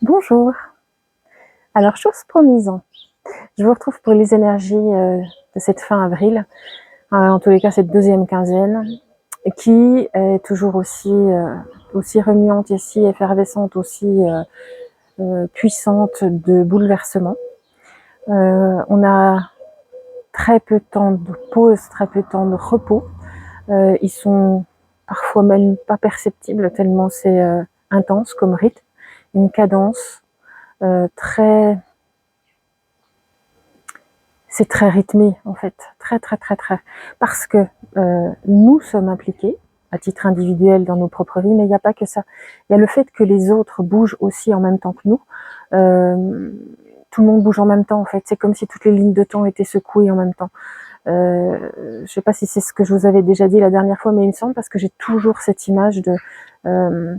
Bonjour. Alors, chose promise, je vous retrouve pour les énergies de cette fin avril, en tous les cas cette deuxième quinzaine, qui est toujours aussi remuante, aussi effervescente, aussi puissante de bouleversement. On a très peu de temps de pause, très peu de temps de repos. Ils sont parfois même pas perceptibles tellement c'est intense comme rythme, une cadence très c'est très rythmé en fait, très très très très, parce que nous sommes impliqués à titre individuel dans nos propres vies, mais il n'y a pas que ça. Il y a le fait que les autres bougent aussi en même temps que nous. Euh, Tout le monde bouge en même temps en fait. C'est comme si toutes les lignes de temps étaient secouées en même temps. Je ne sais pas si c'est ce que je vous avais déjà dit la dernière fois, mais il me semble parce que j'ai toujours cette image euh,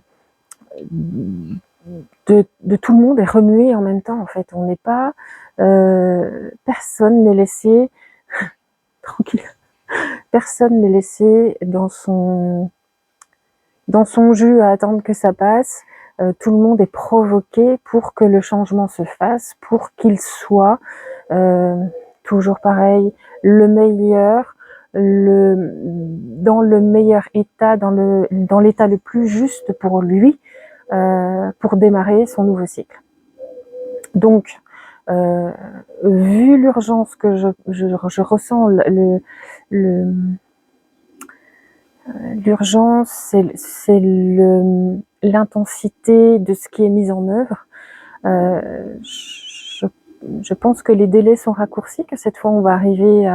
de tout le monde est remué en même temps en fait. On n'est pas personne n'est laissé tranquille. Personne n'est laissé dans son jus à attendre que ça passe. Tout le monde est provoqué pour que le changement se fasse, pour qu'il soit toujours pareil, le meilleur, dans le meilleur état, dans l'état le plus juste pour lui, pour démarrer son nouveau cycle. Donc, vu l'urgence que je ressens, l'urgence, c'est l'intensité de ce qui est mis en œuvre. Je pense que les délais sont raccourcis, que cette fois on va arriver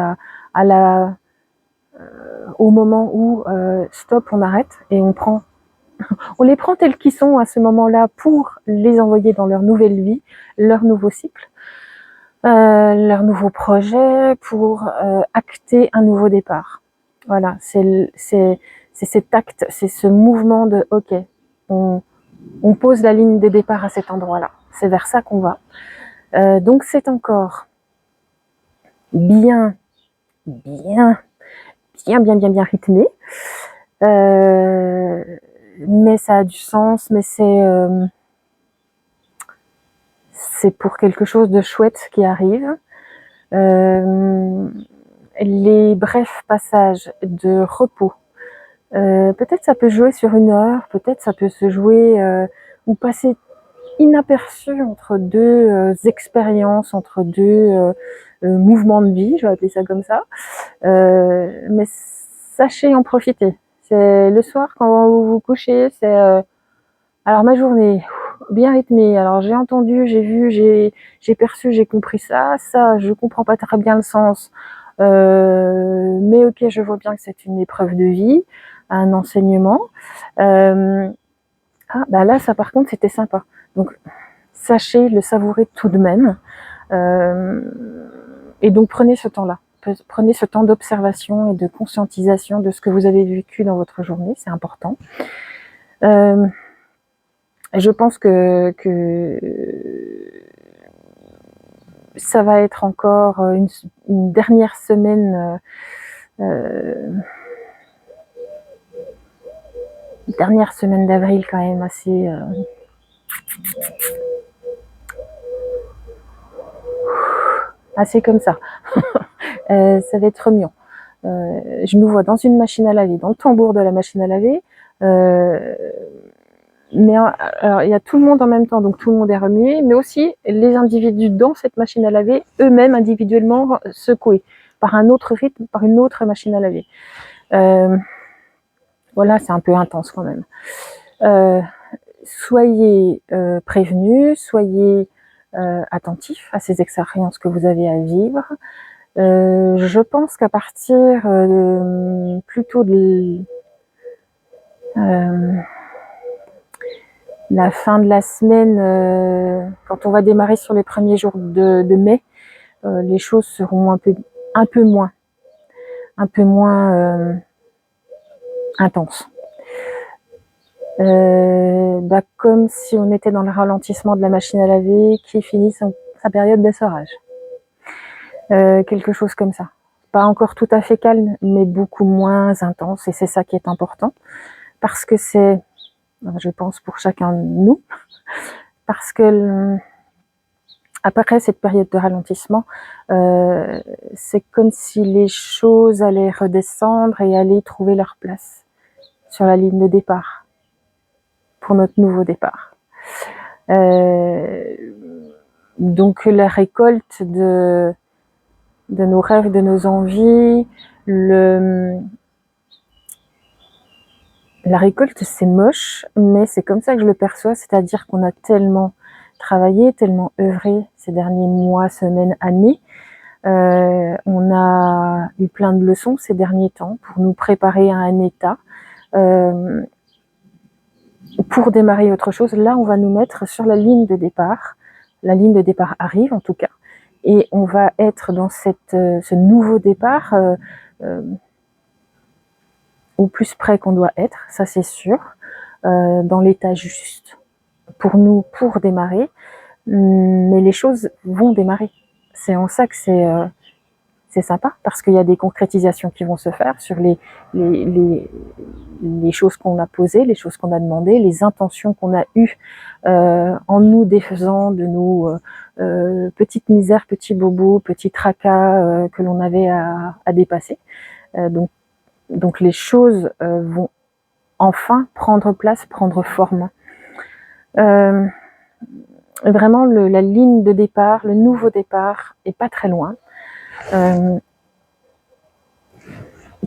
au moment où stop, on arrête et on les prend tels qu'ils sont à ce moment-là pour les envoyer dans leur nouvelle vie, leur nouveau cycle, leur nouveau projet, pour acter un nouveau départ. Voilà, c'est cet acte, c'est ce mouvement de ok, on pose la ligne de départ à cet endroit-là. C'est vers ça qu'on va. Donc c'est encore bien, bien, bien rythmé. Mais ça a du sens, mais c'est pour quelque chose de chouette qui arrive. Les brefs passages de repos, peut-être ça peut jouer sur 1 heure, peut-être ça peut se jouer ou passer inaperçu entre deux expériences, entre deux mouvements de vie, je vais appeler ça comme ça. Mais sachez en profiter. C'est le soir quand vous vous couchez, c'est alors ma journée bien rythmée. Alors j'ai entendu, j'ai vu, j'ai perçu, j'ai compris ça. Ça, je comprends pas très bien le sens. Mais ok, je vois bien que c'est une épreuve de vie, un enseignement. Ah bah là, ça par contre, c'était sympa. Donc sachez le savourer tout de même. Et donc prenez ce temps-là. Prenez ce temps d'observation et de conscientisation de ce que vous avez vécu dans votre journée, c'est important. Je pense que ça va être encore une dernière semaine, d'avril quand même assez comme ça. Ça va être remuant. Je nous vois dans une machine à laver, dans le tambour de la machine à laver. Mais alors, il y a tout le monde en même temps, donc tout le monde est remué, mais aussi les individus dans cette machine à laver, eux-mêmes individuellement secoués par un autre rythme, par une autre machine à laver. Voilà, c'est un peu intense quand même. Soyez prévenus, soyez attentifs à ces expériences que vous avez à vivre. Je pense qu'à partir plutôt de la fin de la semaine, quand on va démarrer sur les premiers jours de mai, les choses seront un peu moins intenses. Comme si on était dans le ralentissement de la machine à laver qui finit sa période d'essorage. Quelque chose comme ça. Pas encore tout à fait calme, mais beaucoup moins intense, et c'est ça qui est important, parce que c'est, je pense pour chacun de nous, parce que après cette période de ralentissement, c'est comme si les choses allaient redescendre et allaient trouver leur place sur la ligne de départ, pour notre nouveau départ. Donc la récolte de nos rêves, de nos envies, la récolte c'est moche, mais c'est comme ça que je le perçois, c'est-à-dire qu'on a tellement travaillé, tellement œuvré ces derniers mois, semaines, années. On a eu plein de leçons ces derniers temps pour nous préparer à un état, pour démarrer autre chose. Là, on va nous mettre sur la ligne de départ. La ligne de départ arrive en tout cas, et on va être dans ce nouveau départ au plus près qu'on doit être, ça c'est sûr, dans l'état juste pour nous, pour démarrer. Mais les choses vont démarrer. C'est en ça que c'est sympa, parce qu'il y a des concrétisations qui vont se faire sur les choses qu'on a posées, les choses qu'on a demandées, les intentions qu'on a eues en nous défaisant de nos petites misères, petits bobos, petits tracas que l'on avait à dépasser. Donc les choses vont enfin prendre place, prendre forme. Vraiment, la ligne de départ, le nouveau départ est pas très loin.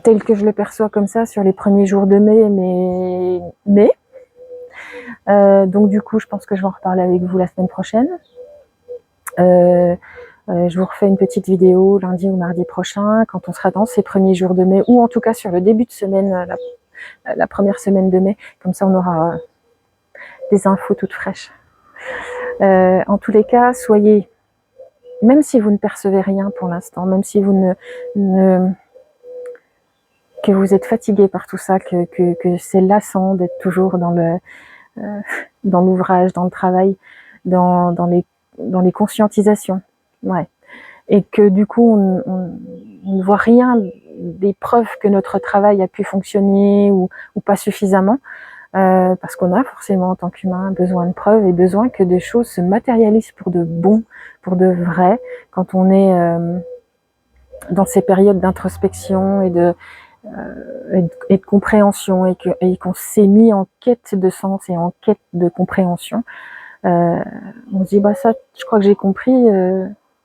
Tel que je le perçois comme ça sur les premiers jours de mai. Donc du coup, je pense que je vais en reparler avec vous la semaine prochaine. Je vous refais une petite vidéo lundi ou mardi prochain, quand on sera dans ces premiers jours de mai, ou en tout cas sur le début de semaine, la première semaine de mai. Comme ça, on aura des infos toutes fraîches. En tous les cas, soyez, même si vous ne percevez rien pour l'instant, même si vous que vous êtes fatigué par tout ça, que c'est lassant d'être toujours dans l'ouvrage, dans le travail, dans les conscientisations, ouais, et que du coup on ne voit rien des preuves que notre travail a pu fonctionner ou pas suffisamment, parce qu'on a forcément en tant qu'humain besoin de preuves et besoin que des choses se matérialisent pour de bon, pour de vrai, quand on est dans ces périodes d'introspection et de compréhension, et qu'on s'est mis en quête de sens et en quête de compréhension. On se dit bah ça, je crois que j'ai compris,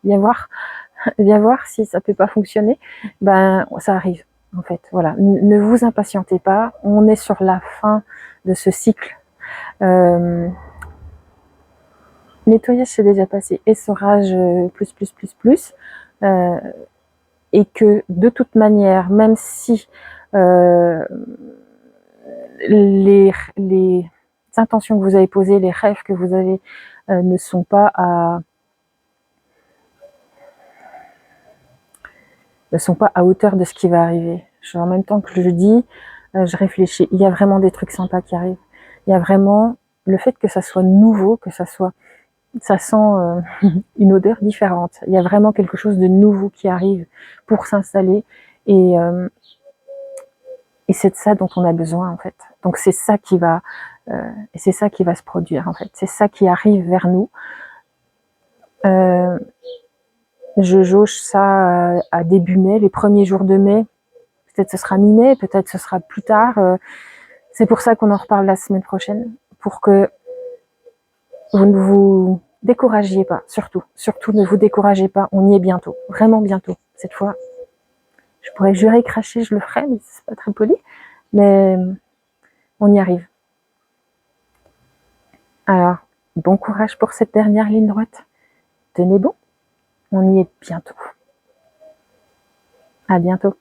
viens voir si ça peut pas fonctionner. Ben ça arrive en fait. Voilà, ne vous impatientez pas. On est sur la fin de ce cycle. Nettoyage c'est déjà passé, essorage plus. Et que de toute manière, même si les intentions que vous avez posées, les rêves que vous avez ne sont pas à hauteur de ce qui va arriver. En même temps que je le dis, je réfléchis. Il y a vraiment des trucs sympas qui arrivent. Il y a vraiment le fait que ça soit nouveau, que ça sent une odeur différente. Il y a vraiment quelque chose de nouveau qui arrive pour s'installer, et c'est de ça dont on a besoin en fait. Donc c'est ça qui va se produire en fait. C'est ça qui arrive vers nous. Je jauge ça à début mai, les premiers jours de mai. Peut-être ce sera mi-mai, peut-être ce sera plus tard. C'est pour ça qu'on en reparle la semaine prochaine, pour que vous ne vous découragiez pas, surtout ne vous découragez pas, on y est bientôt, vraiment bientôt. Cette fois, je pourrais jurer, cracher, je le ferai, mais c'est pas très poli, mais on y arrive. Alors, bon courage pour cette dernière ligne droite. Tenez bon, on y est bientôt. À bientôt.